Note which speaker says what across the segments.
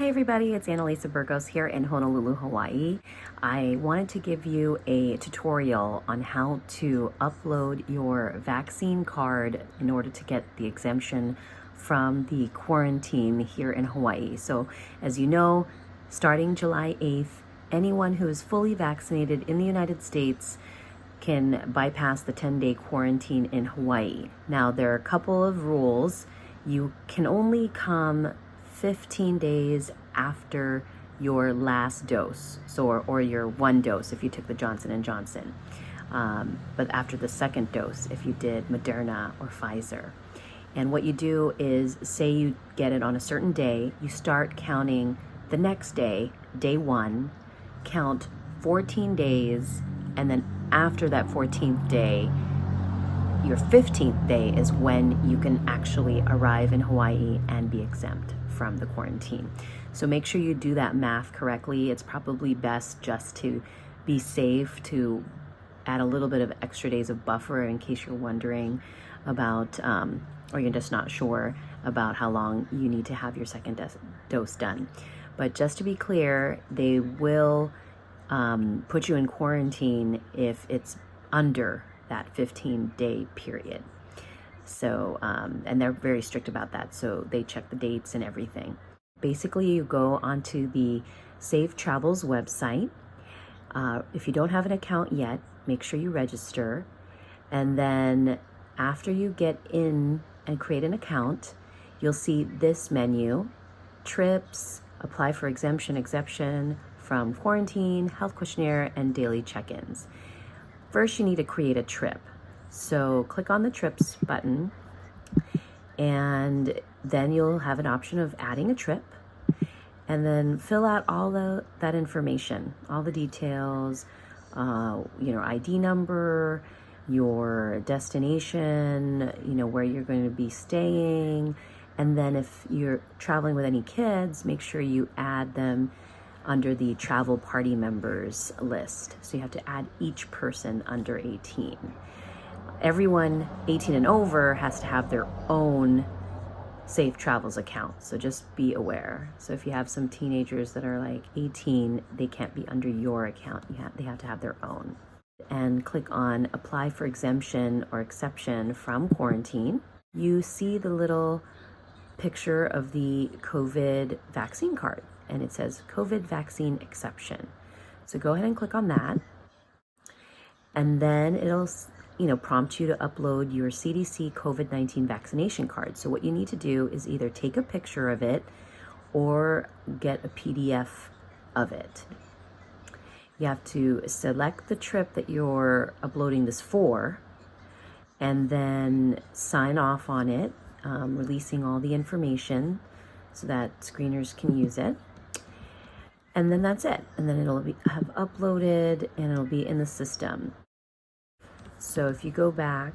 Speaker 1: Hey everybody, it's Annalisa Burgos here in Honolulu, Hawaii. I wanted to give you a tutorial on how to upload your vaccine card in order to get the exemption from the quarantine here in Hawaii. So as you know, starting July 8th, anyone who is fully vaccinated in the United States can bypass the 10-day quarantine in Hawaii. Now there are a couple of rules. You can only come 15 days after your last dose, or your one dose if you took the Johnson & Johnson, but after the second dose if you did Moderna or Pfizer. And what you do is, say you get it on a certain day, you start counting the next day, day one, count 14 days, and then after that 14th day, your 15th day is when you can actually arrive in Hawaii and be exempt from the quarantine. So make sure you do that math correctly. It's probably best just to be safe to add a little bit of extra days of buffer in case you're wondering about, or you're just not sure about how long you need to have your second dose done. But just to be clear, they will put you in quarantine if it's under that 15-day period. So, and they're very strict about that. So they check the dates and everything. Basically, you go onto the Safe Travels website. If you don't have an account yet, make sure you register. And then after you get in and create an account, you'll see this menu: trips, apply for exemption from quarantine, health questionnaire, and daily check-ins. First, you need to create a trip. So click on the trips button, and then you'll have an option of adding a trip, and then fill out all that information, all the details, your ID number, your destination, where you're going to be staying. And then if you're traveling with any kids, make sure you add them under the travel party members list. So you have to add each person under 18. Everyone 18 and over has to have their own Safe Travels account, so just be aware. So if you have some teenagers that are like 18, they can't be under your account. They have to have their own. And click on apply for exemption or exception from quarantine. You see the little picture of the COVID vaccine card, and it says COVID vaccine exception. So go ahead and click on that, and then it'll prompt you to upload your CDC COVID-19 vaccination card. So what you need to do is either take a picture of it or get a PDF of it. You have to select the trip that you're uploading this for, and then sign off on it, releasing all the information so that screeners can use it. And then that's it. And then it'll have uploaded, and it'll be in the system. So if you go back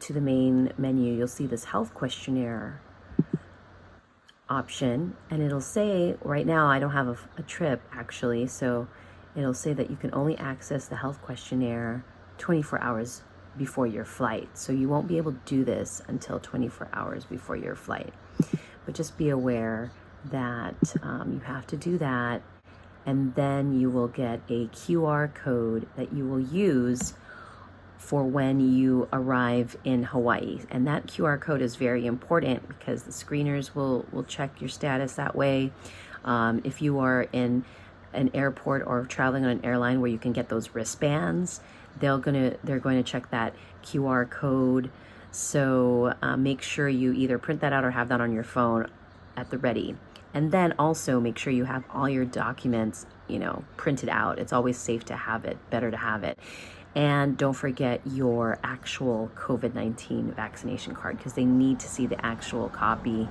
Speaker 1: to the main menu, you'll see this health questionnaire option, and it'll say, right now I don't have a trip actually, so it'll say that you can only access the health questionnaire 24 hours before your flight. So you won't be able to do this until 24 hours before your flight. But just be aware that you have to do that, and then you will get a QR code that you will use for when you arrive in Hawaii. And that QR code is very important because the screeners will check your status that way. If you are in an airport or traveling on an airline where you can get those wristbands, they're going to check that QR code. So make sure you either print that out or have that on your phone at the ready. And then also make sure you have all your documents, printed out. It's always safe to have it, better to have it. And don't forget your actual COVID-19 vaccination card, because they need to see the actual copy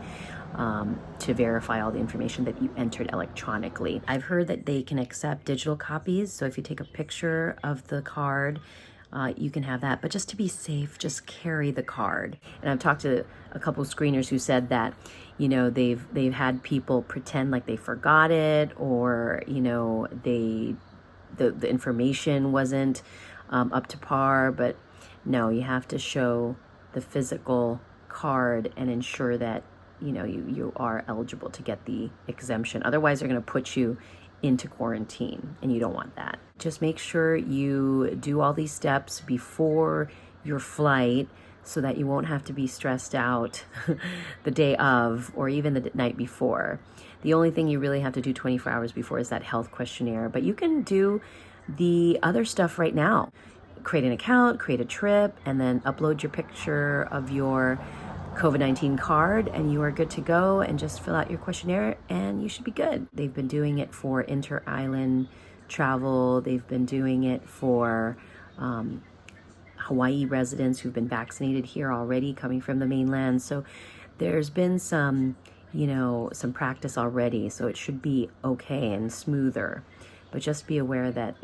Speaker 1: to verify all the information that you entered electronically. I've heard that they can accept digital copies, so if you take a picture of the card, you can have that. But just to be safe, just carry the card. And I've talked to a couple of screeners who said that, they've had people pretend like they forgot it, or the information wasn't up to par. But no, you have to show the physical card and ensure that you are eligible to get the exemption. Otherwise, they're going to put you into quarantine, and you don't want that. Just make sure you do all these steps before your flight so that you won't have to be stressed out the day of or even the night before. The only thing you really have to do 24 hours before is that health questionnaire, but you can do the other stuff right now. Create an account, create a trip, and then upload your picture of your COVID-19 card, and you are good to go, and just fill out your questionnaire and you should be good. They've been doing it for inter-island travel. They've been doing it for Hawaii residents who've been vaccinated here already coming from the mainland. So there's been some practice already, so it should be okay and smoother. But just be aware that,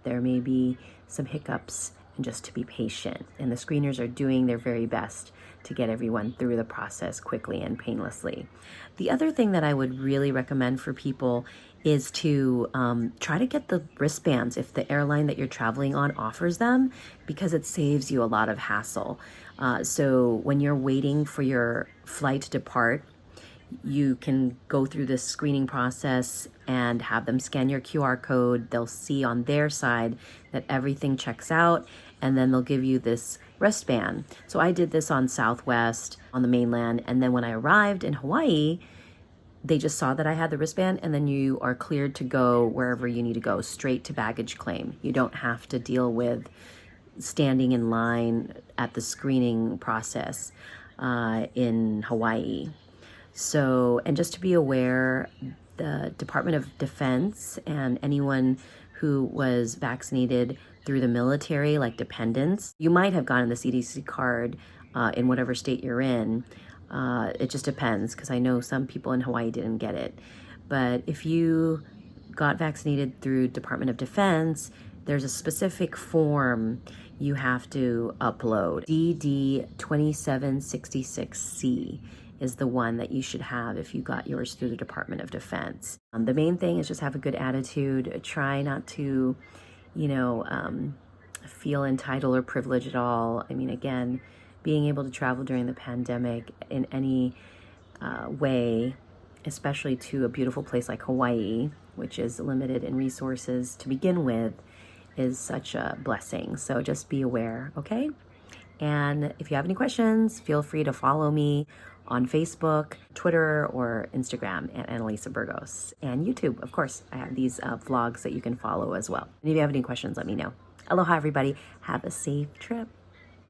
Speaker 1: there may be some hiccups, and just to be patient. And the screeners are doing their very best to get everyone through the process quickly and painlessly. The other thing that I would really recommend for people is to try to get the wristbands if the airline that you're traveling on offers them, because it saves you a lot of hassle. So when you're waiting for your flight to depart, you can go through this screening process and have them scan your QR code. They'll see on their side that everything checks out, and then they'll give you this wristband. So I did this on Southwest on the mainland, and then when I arrived in Hawaii, they just saw that I had the wristband, and then you are cleared to go wherever you need to go, straight to baggage claim. You don't have to deal with standing in line at the screening process in Hawaii. So, and just to be aware, the Department of Defense and anyone who was vaccinated through the military, like dependents, you might have gotten the CDC card in whatever state you're in. It just depends, because I know some people in Hawaii didn't get it. But if you got vaccinated through Department of Defense, there's a specific form you have to upload. DD 2766C is the one that you should have if you got yours through the Department of Defense. The main thing is just have a good attitude. Try not to, feel entitled or privileged at all. I mean, again, being able to travel during the pandemic in any way, especially to a beautiful place like Hawaii, which is limited in resources to begin with, is such a blessing. So just be aware, okay? And if you have any questions, feel free to follow me on Facebook, Twitter, or Instagram at Annalisa Burgos. And YouTube, of course. I have these vlogs that you can follow as well. And if you have any questions, let me know. Aloha, everybody. Have a safe trip.